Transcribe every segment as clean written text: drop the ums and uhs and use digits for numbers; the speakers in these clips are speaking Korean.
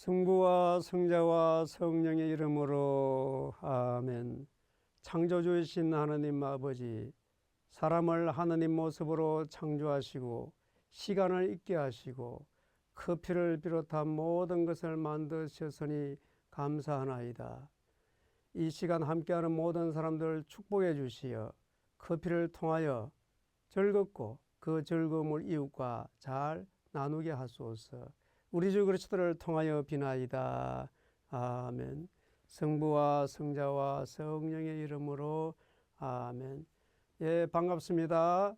성부와 성자와 성령의 이름으로 아멘. 창조주이신 하나님 아버지, 사람을 하느님 모습으로 창조하시고 시간을 있게 하시고 커피를 비롯한 모든 것을 만드셨으니 감사하나이다. 이 시간 함께하는 모든 사람들 축복해 주시어 커피를 통하여 즐겁고 그 즐거움을 이웃과 잘 나누게 하소서. 우리 주 그리스도를 통하여 비나이다. 아멘. 성부와 성자와 성령의 이름으로 아멘. 예, 반갑습니다.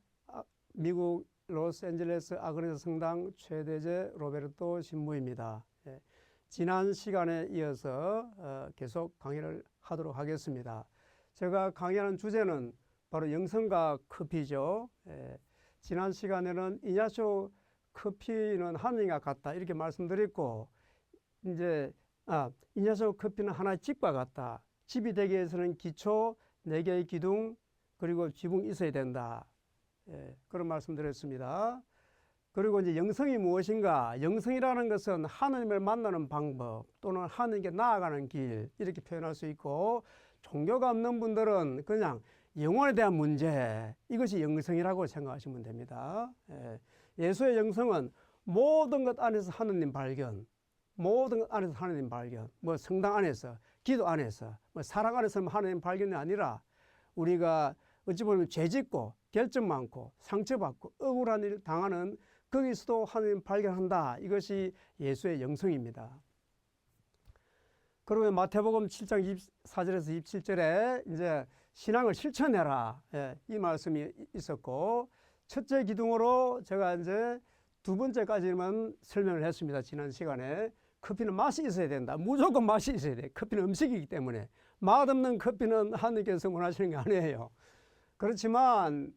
미국 로스앤젤레스 아그네스 성당 최대재 로베르토 신부입니다. 예, 지난 시간에 이어서 계속 강의를 하도록 하겠습니다. 제가 강의하는 주제는 바로 영성과 커피죠. 예, 지난 시간에는 이냐쇼 커피는 하느님과 같다 이렇게 말씀드렸고, 이제 이냐쇼 커피는 하나의 집과 같다. 집이 되기 위해서는 기초, 4개의 기둥, 그리고 지붕이 있어야 된다. 예, 그런 말씀드렸습니다. 그리고 이제 영성이 무엇인가? 영성이라는 것은 하느님을 만나는 방법 또는 하느님께 나아가는 길, 이렇게 표현할 수 있고, 종교가 없는 분들은 그냥 영혼에 대한 문제, 이것이 영성이라고 생각하시면 됩니다. 예, 예수의 영성은 모든 것 안에서 하느님 발견, 모든 것 안에서 하느님 발견, 뭐 성당 안에서, 기도 안에서, 뭐 사랑 안에서 하느님 발견이 아니라, 우리가 어찌 보면 죄짓고 결점 많고 상처받고 억울한 일 당하는 거기서도 하느님 발견한다. 이것이 예수의 영성입니다. 그러면 마태복음 7장 24절에서 27절에 이제 신앙을 실천해라, 예, 이 말씀이 있었고, 첫째 기둥으로 제가 이제 두 번째까지만 설명을 했습니다. 지난 시간에. 커피는 맛이 있어야 된다. 무조건 맛이 있어야 돼. 커피는 음식이기 때문에. 맛없는 커피는 하느님께서 원하시는 게 아니에요. 그렇지만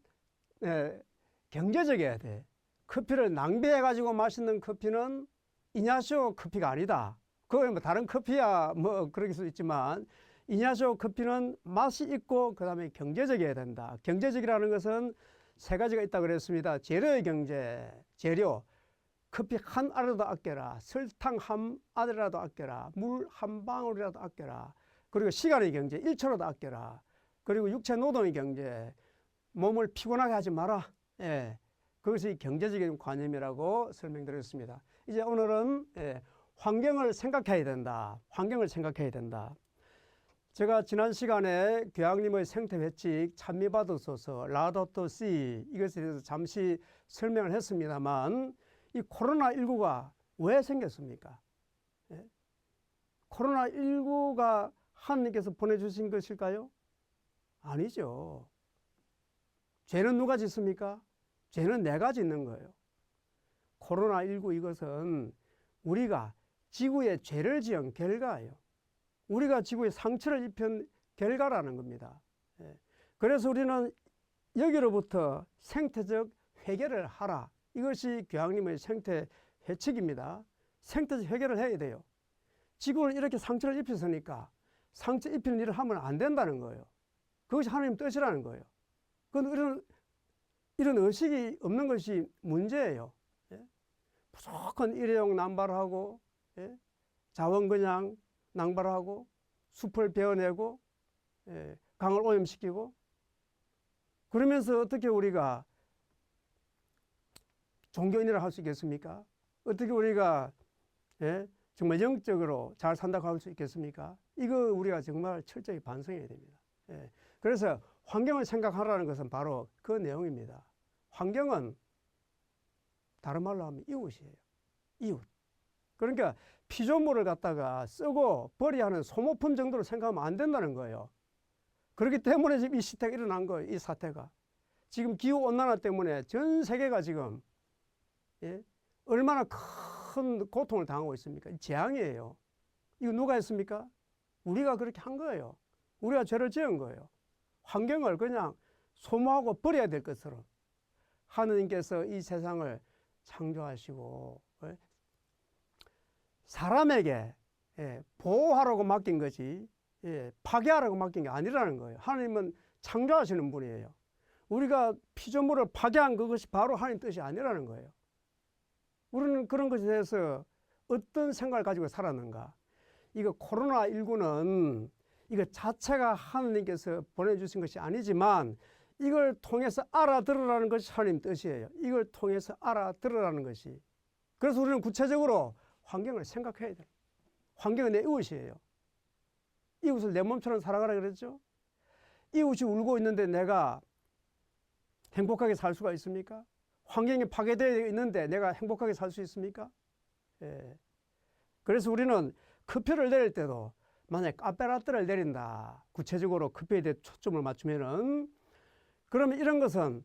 예, 경제적이어야 돼. 커피를 낭비해가지고 맛있는 커피는 이냐쇼 커피가 아니다. 그거 뭐 다른 커피야 뭐 그럴 수 있지만, 이냐쇼 커피는 맛이 있고 그 다음에 경제적이어야 된다. 경제적이라는 것은 세 가지가 있다고 그랬습니다. 재료의 경제, 재료. 커피 한 알이라도 아껴라. 설탕 한 알이라도 아껴라. 물 한 방울이라도 아껴라. 그리고 시간의 경제, 1초라도 아껴라. 그리고 육체 노동의 경제, 몸을 피곤하게 하지 마라. 예, 그것이 경제적인 관념이라고 설명드렸습니다. 이제 오늘은 환경을 생각해야 된다. 환경을 생각해야 된다. 제가 지난 시간에 교황님의 생태 회칙 찬미받으소서 라우다토 시, 이것에 대해서 잠시 설명을 했습니다만, 이 코로나19가 왜 생겼습니까? 예? 코로나19가 하느님께서 보내주신 것일까요? 아니죠. 죄는 누가 짓습니까? 죄는 내가 짓는 거예요. 코로나19 이것은 우리가 지구에 죄를 지은 결과예요. 우리가 지구에 상처를 입힌 결과라는 겁니다. 예. 그래서 우리는 여기로부터 생태적 회개를 하라. 이것이 교황님의 생태 회칙입니다. 생태적 회개를 해야 돼요. 지구를 이렇게 상처를 입혔으니까 상처 입히는 일을 하면 안 된다는 거예요. 그것이 하나님 뜻이라는 거예요. 그런데 이런 의식이 없는 것이 문제예요. 예? 무조건 일회용 남발하고, 예? 자원 그냥 낭발하고, 숲을 베어내고, 예? 강을 오염시키고, 그러면서 어떻게 우리가 종교인이라 할 수 있겠습니까? 어떻게 우리가 정말 영적으로 잘 산다고 할 수 있겠습니까? 이거 우리가 정말 철저히 반성해야 됩니다. 그래서 환경을 생각하라는 것은 바로 그 내용입니다. 환경은 다른 말로 하면 이웃이에요. 이웃. 그러니까 피조물을 갖다가 쓰고 버려야 하는 소모품 정도로 생각하면 안 된다는 거예요. 그렇기 때문에 지금 이 시태가 일어난 거예요. 이 사태가. 지금 기후온난화 때문에 전 세계가 지금 얼마나 큰 고통을 당하고 있습니까? 재앙이에요. 이거 누가 했습니까? 우리가 그렇게 한 거예요. 우리가 죄를 지은 거예요. 환경을 그냥 소모하고 버려야 될 것처럼 하느님께서 이 세상을 창조하시고 사람에게 보호하라고 맡긴 거지 파괴하라고 맡긴 게 아니라는 거예요. 하느님은 창조하시는 분이에요. 우리가 피조물을 파괴한 그것이 바로 하나님 뜻이 아니라는 거예요. 우리는 그런 것에 대해서 어떤 생각을 가지고 살았는가. 이거 코로나19는 이거 자체가 하느님께서 보내주신 것이 아니지만 이걸 통해서 알아들으라는 것이 하나님 뜻이에요. 이걸 통해서 알아들으라는 것이. 그래서 우리는 구체적으로 환경을 생각해야 돼요. 환경은 내 이웃이에요. 이웃을 내 몸처럼 살아가라 그랬죠. 이웃이 울고 있는데 내가 행복하게 살 수가 있습니까? 환경이 파괴되어 있는데 내가 행복하게 살 수 있습니까? 예. 그래서 우리는 커피를 내릴 때도 만약에 카페라떼를 내린다. 구체적으로 커피에 대해 초점을 맞추면은 그러면 이런 것은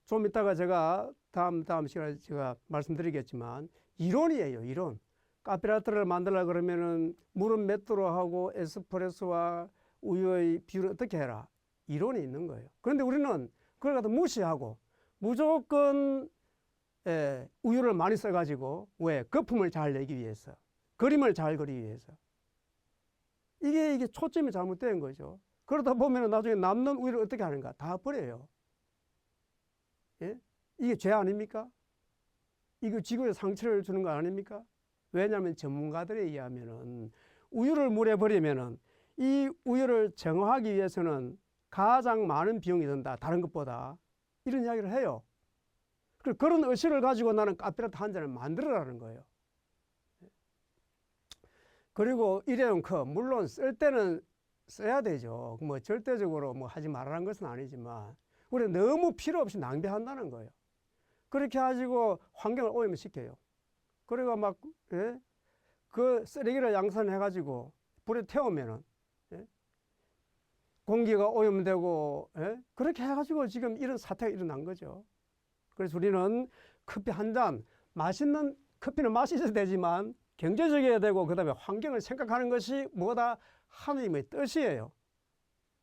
좀 이따가 제가 다음 시간에 제가 말씀드리겠지만 이론이에요. 이론. 카페라떼를 만들라 그러면은 물은 몇 도로 하고 에스프레소와 우유의 비율을 어떻게 해라. 이론이 있는 거예요. 그런데 우리는 그걸 갖다 무시하고 무조건 우유를 많이 써가지고 왜? 거품을 잘 내기 위해서, 그림을 잘 그리기 위해서. 이게 초점이 잘못된 거죠. 그러다 보면 나중에 남는 우유를 어떻게 하는가? 다 버려요. 예? 이게 죄 아닙니까? 이거 지구에 상처를 주는 거 아닙니까? 왜냐하면 전문가들에 의하면은 우유를 물에 버리면은 이 우유를 정화하기 위해서는 가장 많은 비용이 든다. 다른 것보다. 이런 이야기를 해요. 그런 의식을 가지고 나는 카페라떼 한 잔을 만들어라는 거예요. 그리고 일회용 컵, 물론 쓸 때는 써야 되죠. 뭐 절대적으로 뭐 하지 말라는 것은 아니지만 우리는 너무 필요 없이 낭비한다는 거예요. 그렇게 가지고 환경을 오염시켜요. 그리고 막 그 쓰레기를 양산해가지고 불에 태우면은 공기가 오염되고 그렇게 해가지고 지금 이런 사태가 일어난 거죠. 그래서 우리는 커피 한 잔, 맛있는 커피는 맛있어야 되지만 경제적이어야 되고 그 다음에 환경을 생각하는 것이 뭐다? 하나님의 뜻이에요.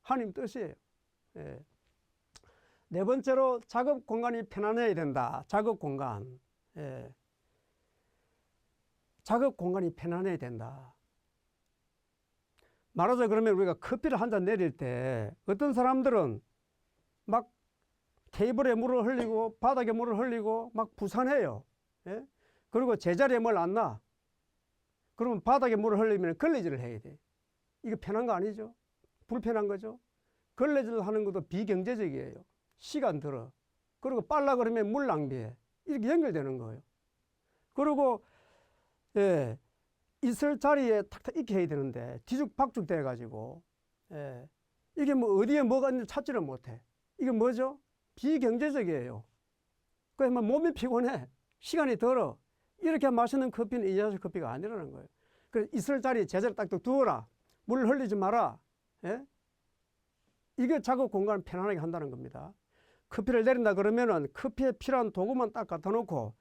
하나님 뜻이에요. 네 번째로 작업 공간이 편안해야 된다. 작업 공간. 작업 공간이 편안해야 된다. 말하자 그러면 우리가 커피를 한 잔 내릴 때 어떤 사람들은 막 테이블에 물을 흘리고 바닥에 물을 흘리고 막 부산해요. 그리고 제자리에 뭘 안 놔. 그러면 바닥에 물을 흘리면 걸레질을 해야 돼. 이거 편한 거 아니죠? 불편한 거죠? 걸레질 하는 것도 비경제적이에요. 시간 들어. 그리고 빨라 그러면 물 낭비해. 이렇게 연결되는 거예요. 그리고 있을 자리에 탁탁 있게 해야 되는데 뒤죽박죽 돼가지고 이게 뭐 어디에 뭐가 있는지 찾지를 못해. 이게 뭐죠? 비경제적이에요. 그래서 몸이 피곤해. 시간이 들어. 이렇게 마시는 커피는 이자식 커피가 아니라는 거예요. 그래서 있을 자리에 제자리 딱 두어라. 물 흘리지 마라. 이게 작업 공간을 편안하게 한다는 겁니다. 커피를 내린다 그러면은 커피에 필요한 도구만 딱 갖다 놓고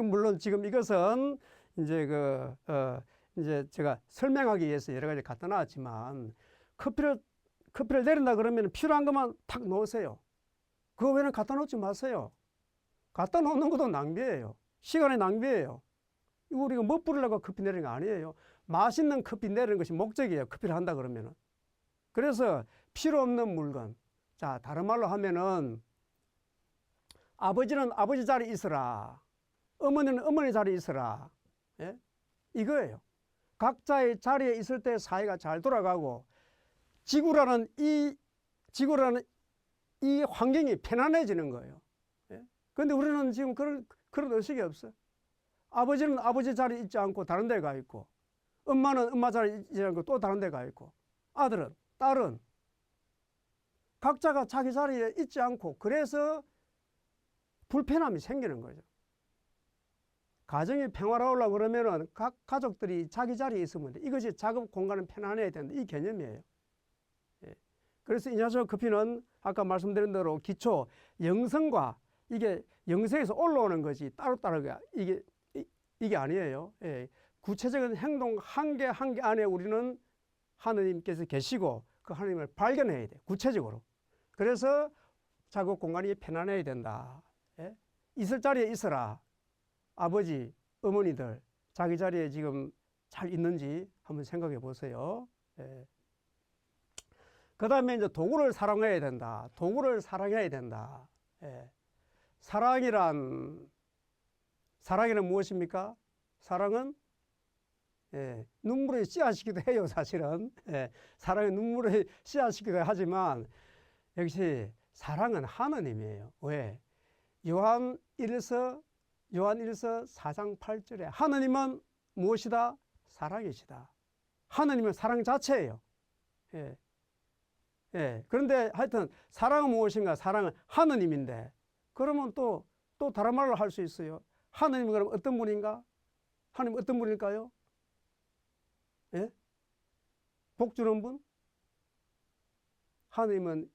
물론 지금 이것은 이제 제가 설명하기 위해서 여러 가지 갖다 놨지만 커피를 내린다 그러면 필요한 것만 탁 놓으세요. 그거 외에는 갖다 놓지 마세요. 갖다 놓는 것도 낭비예요. 시간의 낭비예요. 이거 우리가 못 부르려고 커피 내리는 거 아니에요. 맛있는 커피 내리는 것이 목적이에요. 커피를 한다 그러면은. 그래서 필요 없는 물건. 자, 다른 말로 하면은 아버지는 아버지 자리에 있어라. 어머니는 어머니 자리에 있어라. 이거예요. 각자의 자리에 있을 때 사회가 잘 돌아가고 지구라는 이 환경이 편안해지는 거예요. 그런데 우리는 지금 그런 의식이 없어요. 아버지는 아버지 자리에 있지 않고 다른 데 가 있고 엄마는 엄마 자리에 있지 않고 또 다른 데 가 있고 아들은 딸은 각자가 자기 자리에 있지 않고 그래서 불편함이 생기는 거죠. 가정이 평화로우려고 그러면은 각 가족들이 자기 자리에 있으면 돼. 이것이 작업 공간은 편안해야 된다. 이 개념이에요. 그래서 인야적 커피는 아까 말씀드린 대로 기초 영성과 이게 영성에서 올라오는 것이 따로따로가 이게 아니에요. 구체적인 행동 한 개 한 개 안에 우리는 하느님께서 계시고 그 하느님을 발견해야 돼. 구체적으로. 그래서 작업 공간이 편안해야 된다. 있을 자리에 있어라. 아버지, 어머니들 자기 자리에 지금 잘 있는지 한번 생각해 보세요. 그 다음에 이제 도구를 사랑해야 된다. 도구를 사랑해야 된다. 사랑이란 무엇입니까? 사랑은 눈물의 씨앗이기도 해요, 사실은. 사랑은 눈물의 씨앗이기도 하지만 역시 사랑은 하느님이에요. 왜? 요한 1서 4장 8절에 하느님은 무엇이다? 사랑이시다. 하느님은 사랑 자체예요. 그런데 하여튼 사랑은 무엇인가? 사랑은 하느님인데 그러면 또 다른 말로 할 수 있어요. 하느님은 그럼 어떤 분인가? 하느님 어떤 분일까요? 복 주는 분? 하느님은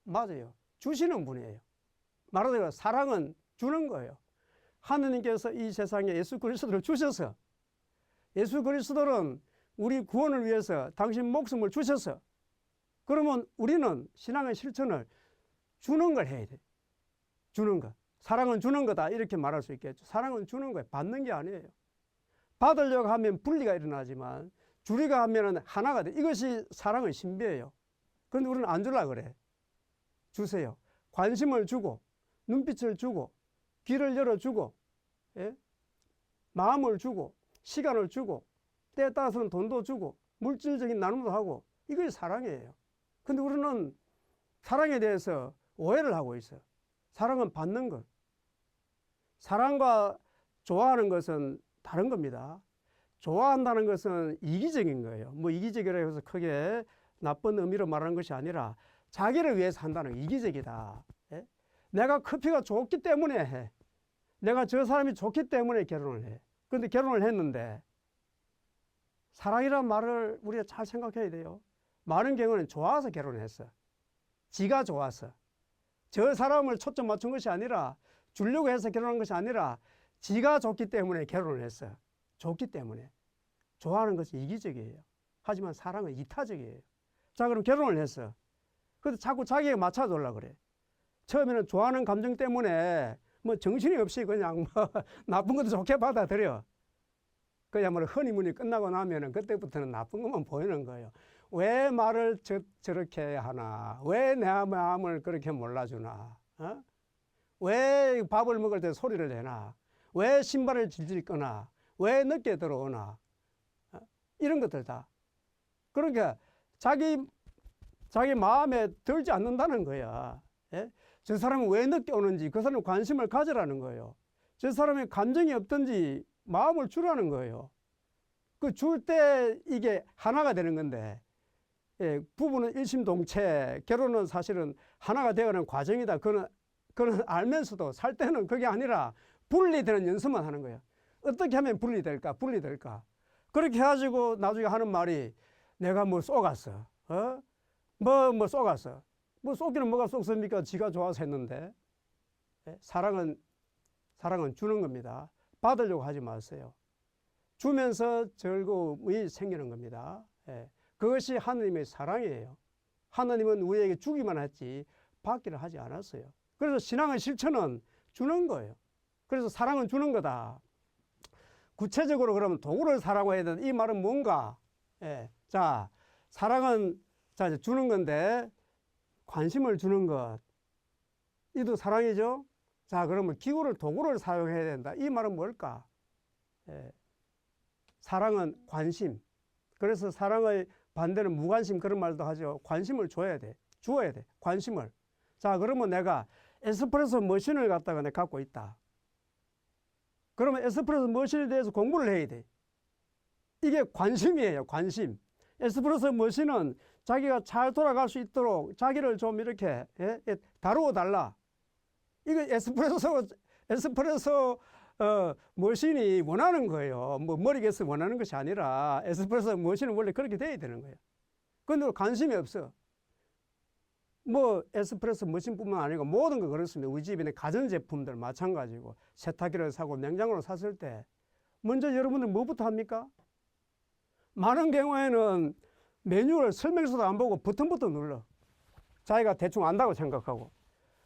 맞아요. 주시는 분이에요. 말하자면 사랑은 주는 거예요. 하느님께서 이 세상에 예수 그리스도를 주셔서 예수 그리스도는 우리 구원을 위해서 당신 목숨을 주셔서 그러면 우리는 신앙의 실천을 주는 걸 해야 돼. 주는 것. 사랑은 주는 거다 이렇게 말할 수 있겠죠. 사랑은 주는 거예요. 받는 게 아니에요. 받으려고 하면 분리가 일어나지만 주려고 하면 하나가 돼. 이것이 사랑의 신비예요. 그런데 우리는 안 주려고 그래. 주세요. 관심을 주고 눈빛을 주고 귀를 열어주고 마음을 주고 시간을 주고 때에 따라서는 돈도 주고 물질적인 나눔도 하고 이것이 사랑이에요. 근데 우리는 사랑에 대해서 오해를 하고 있어요. 사랑은 받는 것. 사랑과 좋아하는 것은 다른 겁니다. 좋아한다는 것은 이기적인 거예요. 뭐 이기적이라고 해서 크게 나쁜 의미로 말하는 것이 아니라 자기를 위해서 한다는 거, 이기적이다. 내가 커피가 좋기 때문에 해. 내가 저 사람이 좋기 때문에 결혼을 해. 그런데 결혼을 했는데 사랑이란 말을 우리가 잘 생각해야 돼요. 많은 경우는 좋아서 결혼을 했어. 지가 좋아서. 저 사람을 초점 맞춘 것이 아니라 주려고 해서 결혼한 것이 아니라 지가 좋기 때문에 결혼을 했어. 좋기 때문에. 좋아하는 것이 이기적이에요. 하지만 사랑은 이타적이에요. 자, 그럼 결혼을 했어. 근데 자꾸 자기에게 맞춰주려고 그래. 처음에는 좋아하는 감정 때문에 뭐 정신이 없이 그냥 뭐 나쁜 것도 좋게 받아들여. 그야말로 허니문이 끝나고 나면은 그때부터는 나쁜 것만 보이는 거예요. 왜 말을 저렇게 하나? 왜 내 마음을 그렇게 몰라주나? 왜 밥을 먹을 때 소리를 내나? 왜 신발을 질질 끄나? 왜 늦게 들어오나? 이런 것들 다. 그러니까 자기 마음에 들지 않는다는 거야. 저 사람은 왜 늦게 오는지 그 사람은 관심을 가지라는 거예요. 저 사람의 감정이 없든지 마음을 주라는 거예요. 그 줄 때 이게 하나가 되는 건데 부부는 일심동체, 결혼은 사실은 하나가 되어가는 과정이다. 그는 알면서도 살 때는 그게 아니라 분리되는 연습만 하는 거예요. 어떻게 하면 분리될까? 그렇게 해가지고 나중에 하는 말이 내가 뭐 쏘갔어. 뭐 쏘갔어. 뭐 쏘기는 뭐가 쏘습니까? 지가 좋아서 했는데. 사랑은 주는 겁니다. 받으려고 하지 마세요. 주면서 즐거움이 생기는 겁니다. 그것이 하느님의 사랑이에요. 하느님은 우리에게 주기만 했지 받기를 하지 않았어요. 그래서 신앙의 실천은 주는 거예요. 그래서 사랑은 주는 거다. 구체적으로 그러면 도구를 사라고 해야 되는 이 말은 뭔가? 자, 사랑은 이제 주는 건데 관심을 주는 것. 이도 사랑이죠? 자, 그러면 기구를 도구를 사용해야 된다. 이 말은 뭘까? 사랑은 관심. 그래서 사랑의 반대는 무관심 그런 말도 하죠. 관심을 줘야 돼. 주어야 돼. 관심을. 자, 그러면 내가 에스프레소 머신을 갖다가 내가 갖고 있다. 그러면 에스프레소 머신에 대해서 공부를 해야 돼. 이게 관심이에요. 관심. 에스프레소 머신은 자기가 잘 돌아갈 수 있도록 자기를 좀 이렇게 다루어 달라. 이거 에스프레소 머신이 원하는 거예요. 뭐 머리에서 원하는 것이 아니라 에스프레소 머신은 원래 그렇게 돼야 되는 거예요. 그런데 관심이 없어. 뭐 에스프레소 머신뿐만 아니고 모든 거 그렇습니다. 우리 집에 있는 가전제품들 마찬가지고 세탁기를 사고 냉장고를 샀을 때 먼저 여러분들 뭐부터 합니까? 많은 경우에는 메뉴를 설명서도 안 보고 버튼부터 눌러. 자기가 대충 안다고 생각하고.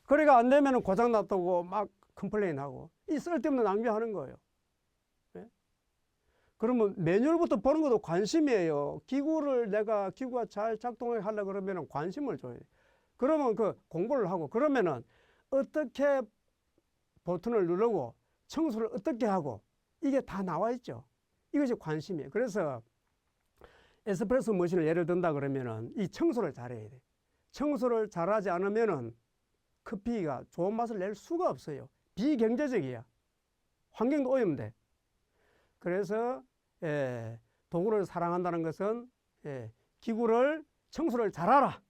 그래가 안 되면 고장났다고 막 컴플레인하고 이 쓸데없는 낭비하는 거예요. 그러면 매뉴얼부터 보는 것도 관심이에요. 기구가 잘 작동하게 하려고 그러면 관심을 줘야 돼. 그러면 그 공부를 하고 그러면은 어떻게 버튼을 누르고 청소를 어떻게 하고 이게 다 나와 있죠. 이것이 관심이에요. 그래서 에스프레소 머신을 예를 든다 그러면은 이 청소를 잘해야 돼. 청소를 잘하지 않으면은 커피가 좋은 맛을 낼 수가 없어요. 비경제적이야. 환경도 오염돼. 그래서 도구를 사랑한다는 것은 기구를 청소를 잘하라.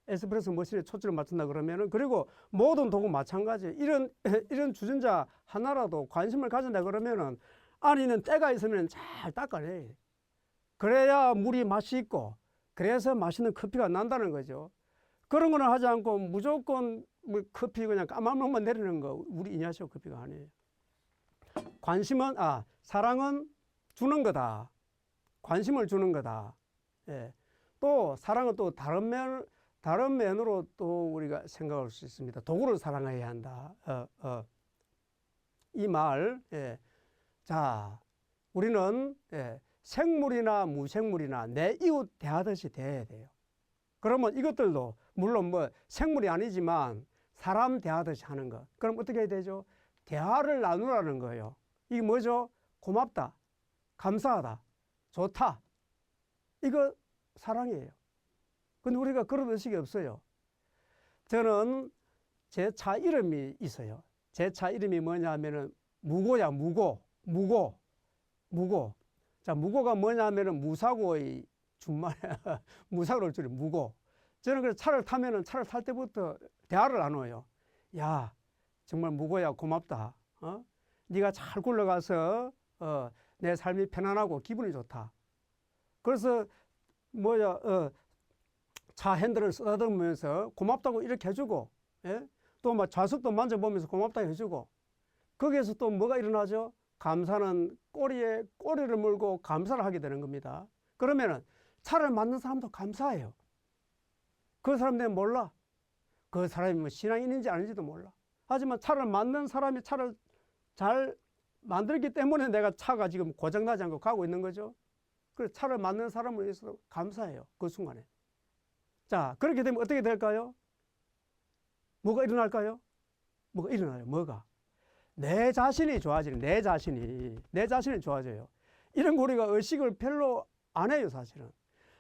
에스프레소 머신에 초점을 맞춘다 그러면은, 그리고 모든 도구 마찬가지. 이런 주전자 하나라도 관심을 가진다 그러면은 안에 있는 때가 있으면 잘 닦아내야 돼. 그래야 물이 맛이 있고, 그래서 맛있는 커피가 난다는 거죠. 그런 거는 하지 않고 무조건 뭐 커피 그냥 까만 놈만 내리는 거, 우리 이냐시오 커피가 아니에요. 관심은, 사랑은 주는 거다. 관심을 주는 거다. 또 사랑은 또 다른 면으로 또 우리가 생각할 수 있습니다. 도구를 사랑해야 한다. 이 말. 자, 우리는 생물이나 무생물이나 내 이웃 대하듯이 대해야 돼요. 그러면 이것들도 물론 뭐 생물이 아니지만 사람 대하듯이 하는 것. 그럼 어떻게 해야 되죠? 대화를 나누라는 거예요. 이게 뭐죠? 고맙다, 감사하다, 좋다. 이거 사랑이에요. 근데 우리가 그런 의식이 없어요. 저는 제 차 이름이 있어요. 제 차 이름이 뭐냐 하면은 무고야, 무고. 자, 무고가 뭐냐 하면은 무사고의 준말이야. 무사고를 줄여 무고. 저는 그래서 차를 타면은 차를 탈 때부터 대화를 나눠요. 야, 정말 무고야, 고맙다. 네가 잘 굴러가서 내 삶이 편안하고 기분이 좋다. 그래서 차 핸들을 쓰다듬으면서 고맙다고 이렇게 해주고, 또 막 좌석도 만져보면서 고맙다고 해주고, 거기에서 또 뭐가 일어나죠? 감사는 꼬리에 꼬리를 물고 감사를 하게 되는 겁니다. 그러면은 차를 만든 사람도 감사해요. 그 사람 내가 몰라. 그 사람이 뭐 신앙인인지 아닌지도 몰라. 하지만 차를 만든 사람이 차를 잘 만들기 때문에 내가 차가 지금 고장나지 않고 가고 있는 거죠. 그래서 차를 만든 사람을 위해서 감사해요. 그 순간에. 자, 그렇게 되면 어떻게 될까요? 뭐가 일어날까요? 뭐가 일어나요? 뭐가? 내 자신이 좋아지는, 내 자신이 좋아져요. 이런 거 우리가 의식을 별로 안 해요, 사실은.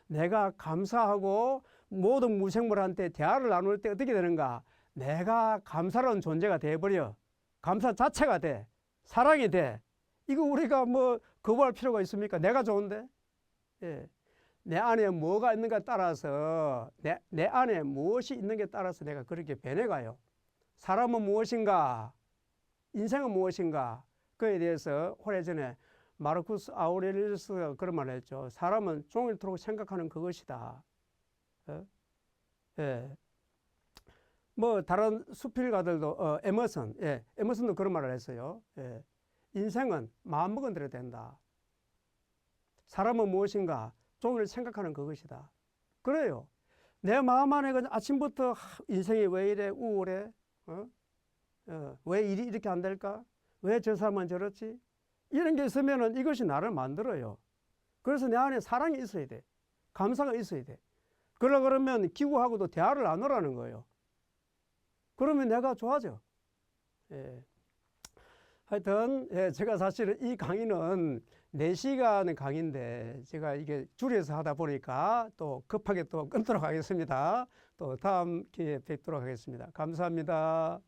내가 감사하고 모든 무생물한테 대화를 나눌 때 어떻게 되는가? 내가 감사로운 존재가 돼버려. 감사 자체가 돼. 사랑이 돼. 이거 우리가 뭐 거부할 필요가 있습니까? 내가 좋은데? 내 안에 뭐가 있는가 따라서, 내 안에 무엇이 있는가 따라서 내가 그렇게 변해가요. 사람은 무엇인가? 인생은 무엇인가? 그에 대해서 오래전에 마르쿠스 아우렐리우스가 그런 말을 했죠. 사람은 종일토록 생각하는 그것이다. 뭐 다른 수필가들도 에머슨도 그런 말을 했어요. 인생은 마음먹은 대로 된다. 사람은 무엇인가? 종일 생각하는 그것이다. 그래요. 내 마음 안에 그냥 아침부터 인생이 왜 이래 우울해? 왜 일이 이렇게 안 될까? 왜 저 사람은 저렇지? 이런 게 있으면은 이것이 나를 만들어요. 그래서 내 안에 사랑이 있어야 돼. 감사가 있어야 돼. 그러면 기구하고도 대화를 나누라는 거예요. 그러면 내가 좋아져. 하여튼 제가 사실은 이 강의는 4시간 강의인데 제가 이게 줄여서 하다 보니까 또 급하게 또 끊도록 하겠습니다. 또 다음 기회에 뵙도록 하겠습니다. 감사합니다.